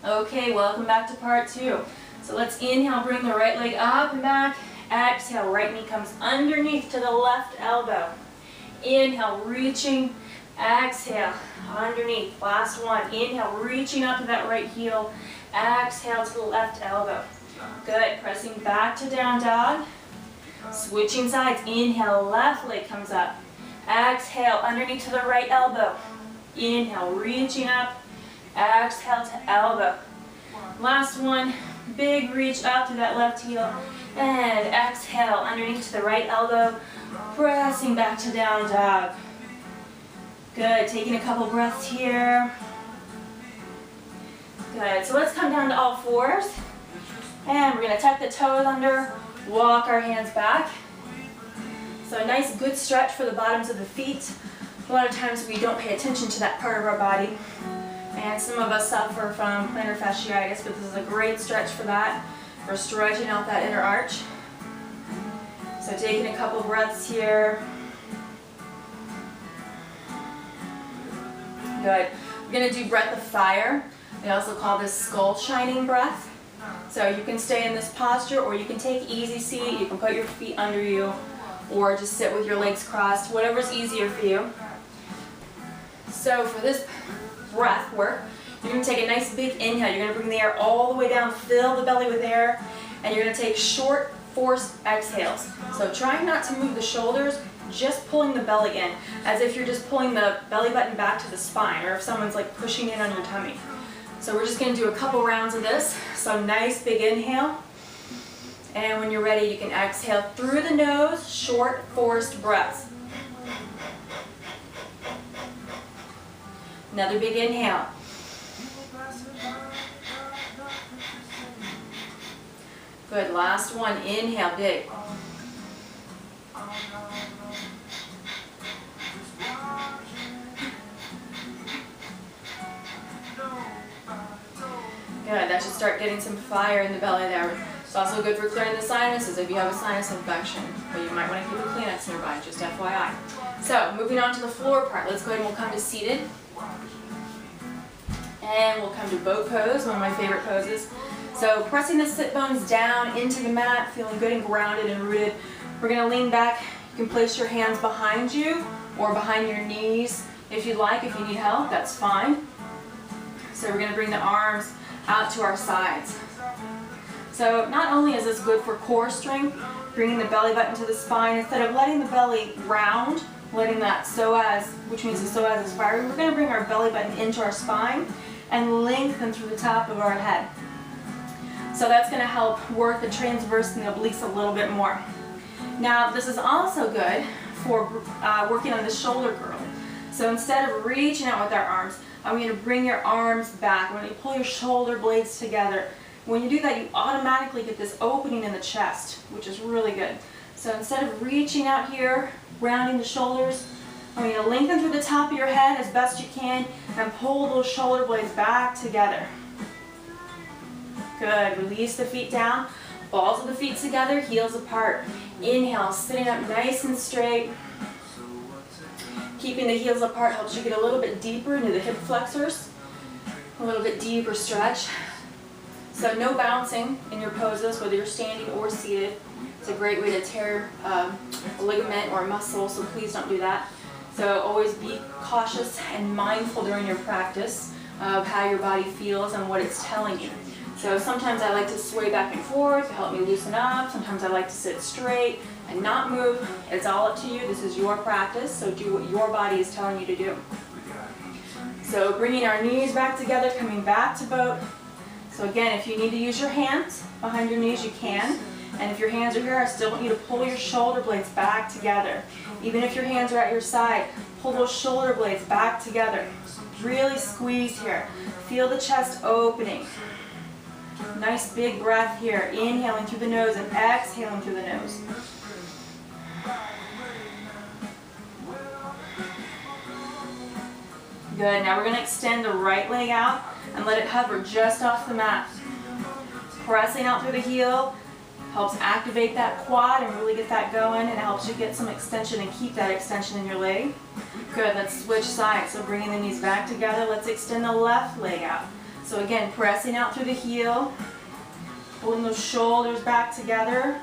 Okay, welcome back to part 2. So let's inhale, bring the right leg up and back. Exhale, right knee comes underneath to the left elbow. Inhale, reaching. Exhale, underneath. Last one. Inhale, reaching up to that right heel. Exhale to the left elbow. Good. Pressing back to down dog. Switching sides. Inhale, left leg comes up. Exhale, underneath to the right elbow. Inhale, reaching up. Exhale to elbow. Last one. Big reach up to that left heel. And exhale, underneath to the right elbow. Pressing back to down dog. Good. Taking a couple breaths here. Good. So let's come down to all fours. And we're going to tuck the toes under. Walk our hands back. So a nice good stretch for the bottoms of the feet. A lot of times we don't pay attention to that part of our body. And some of us suffer from plantar fasciitis, but this is a great stretch for that. We're stretching out that inner arch. So taking a couple breaths here. Good. We're going to do breath of fire. We also call this skull shining breath. So you can stay in this posture, or you can take easy seat. You can put your feet under you, or just sit with your legs crossed, whatever's easier for you. So for this breath work, you're going to take a nice big inhale. You're going to bring the air all the way down, fill the belly with air, and you're going to take short, forced exhales. So trying not to move the shoulders, just pulling the belly in, as if you're just pulling the belly button back to the spine, or if someone's like pushing in on your tummy. So we're just going to do a couple rounds of this. So nice big inhale. And when you're ready, you can exhale through the nose, short, forced breaths. Another big inhale. Good, last one, inhale, big. Good, that should start getting some fire in the belly there. It's also good for clearing the sinuses if you have a sinus infection, but you might want to keep a Kleenex nearby, just FYI. So, moving on to the floor part, let's go ahead and we'll come to seated. And we'll come to boat pose, one of my favorite poses. So pressing the sit bones down into the mat, feeling good and grounded and rooted. We're going to lean back. You can place your hands behind you or behind your knees if you'd like. If you need help, that's fine. So we're going to bring the arms out to our sides. So not only is this good for core strength, bringing the belly button to the spine, instead of letting the belly round, letting that psoas, which means the psoas is firing, we're going to bring our belly button into our spine and lengthen through the top of our head. So that's going to help work the transverse and the obliques a little bit more. Now this is also good for working on the shoulder girdle. So instead of reaching out with our arms, I'm going to bring your arms back. When you pull your shoulder blades together, when you do that, you automatically get this opening in the chest, which is really good. So instead of reaching out here, rounding the shoulders, I'm going to lengthen through the top of your head as best you can and pull those shoulder blades back together. Good. Release the feet down, balls of the feet together, heels apart. Inhale, sitting up nice and straight. Keeping the heels apart helps you get a little bit deeper into the hip flexors, a little bit deeper stretch. So no bouncing in your poses, whether you're standing or seated. It's a great way to tear a ligament or a muscle, so please don't do that. So always be cautious and mindful during your practice of how your body feels and what it's telling you. So sometimes I like to sway back and forth to help me loosen up. Sometimes I like to sit straight and not move. It's all up to you. This is your practice, so do what your body is telling you to do. So bringing our knees back together, coming back to boat. So again, if you need to use your hands behind your knees, you can. And if your hands are here, I still want you to pull your shoulder blades back together. Even if your hands are at your side, pull those shoulder blades back together. Really squeeze here. Feel the chest opening. Nice big breath here. Inhaling through the nose and exhaling through the nose. Good. Now we're going to extend the right leg out and let it hover just off the mat. Pressing out through the heel helps activate that quad and really get that going, and helps you get some extension and keep that extension in your leg. Good. Let's switch sides. So bringing the knees back together, let's extend the left leg out. So again, pressing out through the heel, pulling those shoulders back together.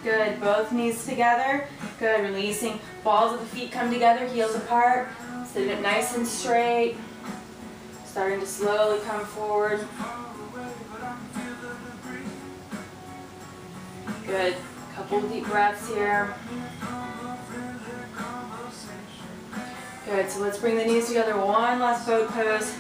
Good, both knees together. Good, releasing. Balls of the feet come together, heels apart. Sitting up nice and straight. Starting to slowly come forward. Good, couple deep breaths here. Good, so let's bring the knees together, one last boat pose.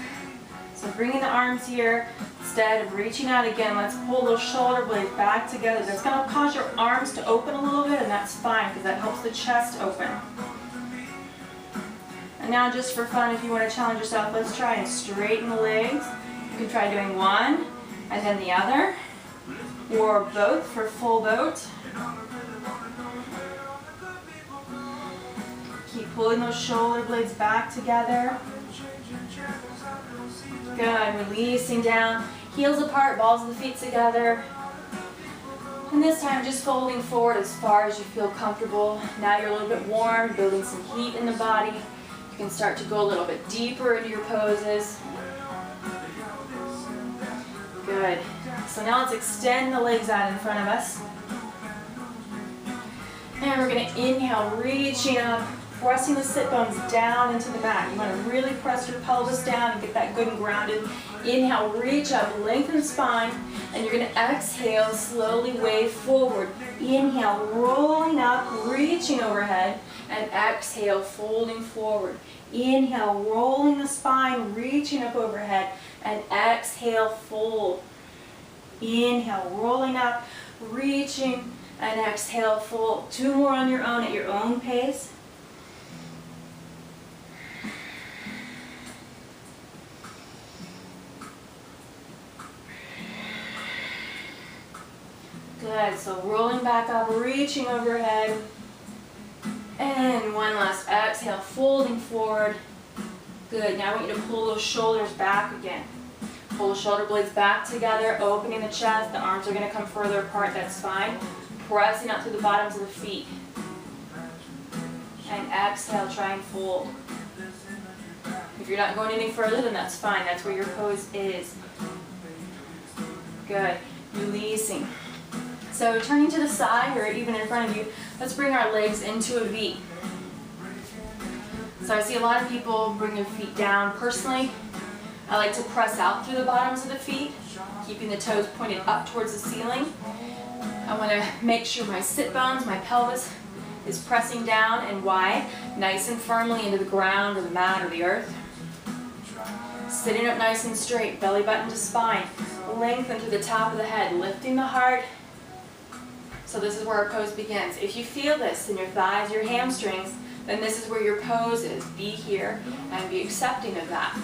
So bringing the arms here, instead of reaching out again, let's pull those shoulder blades back together. That's going to cause your arms to open a little bit, and that's fine because that helps the chest open. And now just for fun, if you want to challenge yourself, let's try and straighten the legs. You can try doing one and then the other, or both for full boat. Keep pulling those shoulder blades back together. Good, releasing down, heels apart, balls of the feet together. And this time just folding forward as far as you feel comfortable. Now you're a little bit warm, building some heat in the body. You can start to go a little bit deeper into your poses. Good. So now let's extend the legs out in front of us. And we're going to inhale, reaching up, pressing the sit bones down into the mat. You want to really press your pelvis down and get that good and grounded. Inhale, reach up, lengthen the spine, and you're going to exhale, slowly wave forward. Inhale, rolling up, reaching overhead, and exhale, folding forward. Inhale, rolling the spine, reaching up overhead, and exhale, fold. Inhale, rolling up, reaching, and exhale, fold. Two more on your own at your own pace. Good, so rolling back up, reaching overhead. And one last exhale, folding forward. Good, now I want you to pull those shoulders back again. Pull the shoulder blades back together, opening the chest. The arms are going to come further apart, that's fine. Pressing out through the bottoms of the feet. And exhale, try and fold. If you're not going any further, then that's fine. That's where your pose is. Good, releasing. So turning to the side or even in front of you, let's bring our legs into a V. So I see a lot of people bring their feet down. Personally, I like to press out through the bottoms of the feet, keeping the toes pointed up towards the ceiling. I want to make sure my sit bones, my pelvis is pressing down and wide, nice and firmly into the ground or the mat or the earth. Sitting up nice and straight, belly button to spine, lengthen through the top of the head, lifting the heart. So this is where our pose begins. If you feel this in your thighs, your hamstrings, then this is where your pose is. Be here and be accepting of that.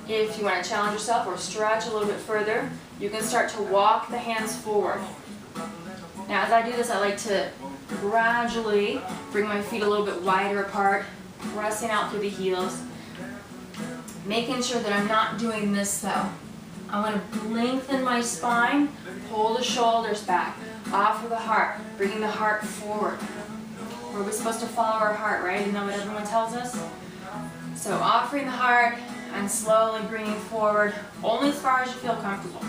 If you want to challenge yourself or stretch a little bit further, you can start to walk the hands forward. Now as I do this, I like to gradually bring my feet a little bit wider apart, pressing out through the heels, making sure that I'm not doing this though. I want to lengthen my spine, pull the shoulders back, offer the heart, bringing the heart forward. We're supposed to follow our heart, right? Isn't that what everyone tells us? So offering the heart and slowly bringing forward, only as far as you feel comfortable.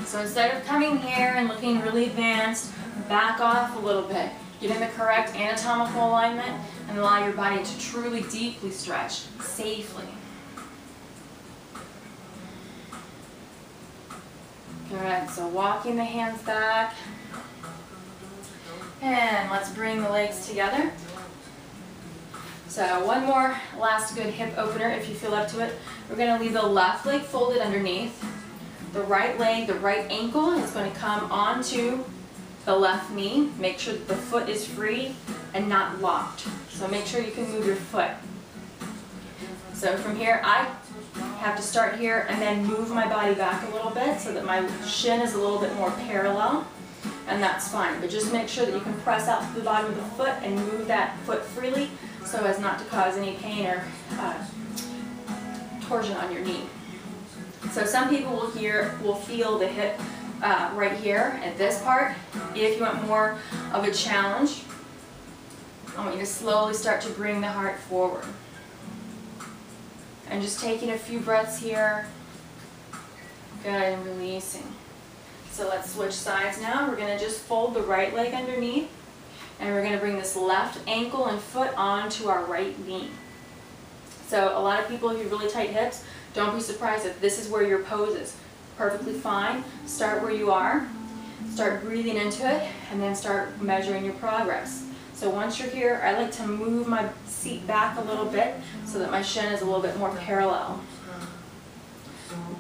So instead of coming here and looking really advanced, back off a little bit. Get in the correct anatomical alignment and allow your body to truly deeply stretch safely. Good, so walking the hands back. And let's bring the legs together. So one more last good hip opener if you feel up to it. We're going to leave the left leg folded underneath. The right leg, the right ankle is going to come onto the left knee. Make sure that the foot is free and not locked. So make sure you can move your foot. So from here, I have to start here and then move my body back a little bit so that my shin is a little bit more parallel, and that's fine. But just make sure that you can press out to the bottom of the foot and move that foot freely so as not to cause any pain or torsion on your knee. So some people will feel the hip right here at this part. If you want more of a challenge, I want you to slowly start to bring the heart forward. And just taking a few breaths here. Good, and releasing. So let's switch sides now. We're going to just fold the right leg underneath, and we're going to bring this left ankle and foot onto our right knee. So a lot of people who have really tight hips, don't be surprised if this is where your pose is. Perfectly fine. Start where you are. Start breathing into it, and then start measuring your progress. So once you're here, I like to move my seat back a little bit so that my shin is a little bit more parallel.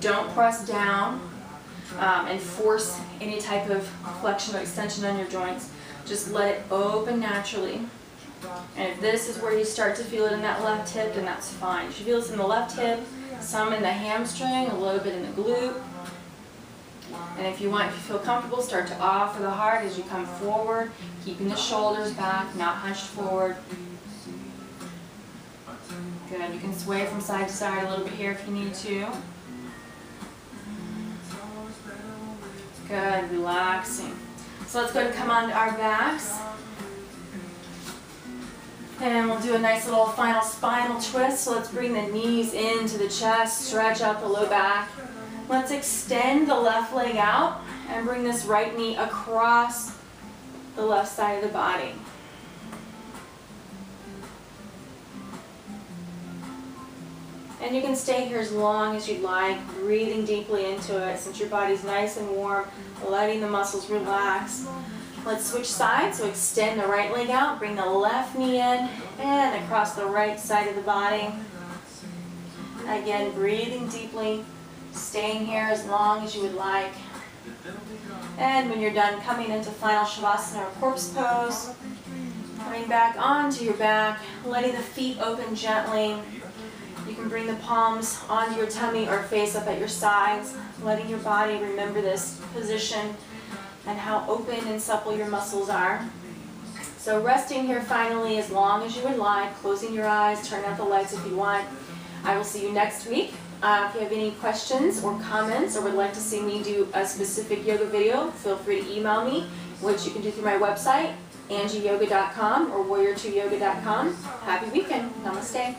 Don't press down and force any type of flexion or extension on your joints. Just let it open naturally. And if this is where you start to feel it in that left hip, then that's fine. You should feel this in the left hip, some in the hamstring, a little bit in the glute. And if you feel comfortable, start to offer the heart as you come forward, keeping the shoulders back, not hunched forward. Good. You can sway from side to side a little bit here if you need to. Good. Relaxing. So let's go ahead and come onto our backs. And we'll do a nice little final spinal twist. So let's bring the knees into the chest, stretch out the low back. Let's extend the left leg out and bring this right knee across the left side of the body. And you can stay here as long as you'd like, breathing deeply into it since your body's nice and warm, letting the muscles relax. Let's switch sides, so extend the right leg out, bring the left knee in and across the right side of the body. Again, breathing deeply, staying here as long as you would like. And when you're done, coming into final Shavasana or corpse pose, coming back onto your back, letting the feet open gently. You can bring the palms onto your tummy or face up at your sides, letting your body remember this position and how open and supple your muscles are. So resting here finally as long as you would like, closing your eyes, turn out the lights if you want. I will see you next week. If you have any questions or comments or would like to see me do a specific yoga video, feel free to email me, which you can do through my website, angieyoga.com or warrior2yoga.com. Happy weekend. Namaste.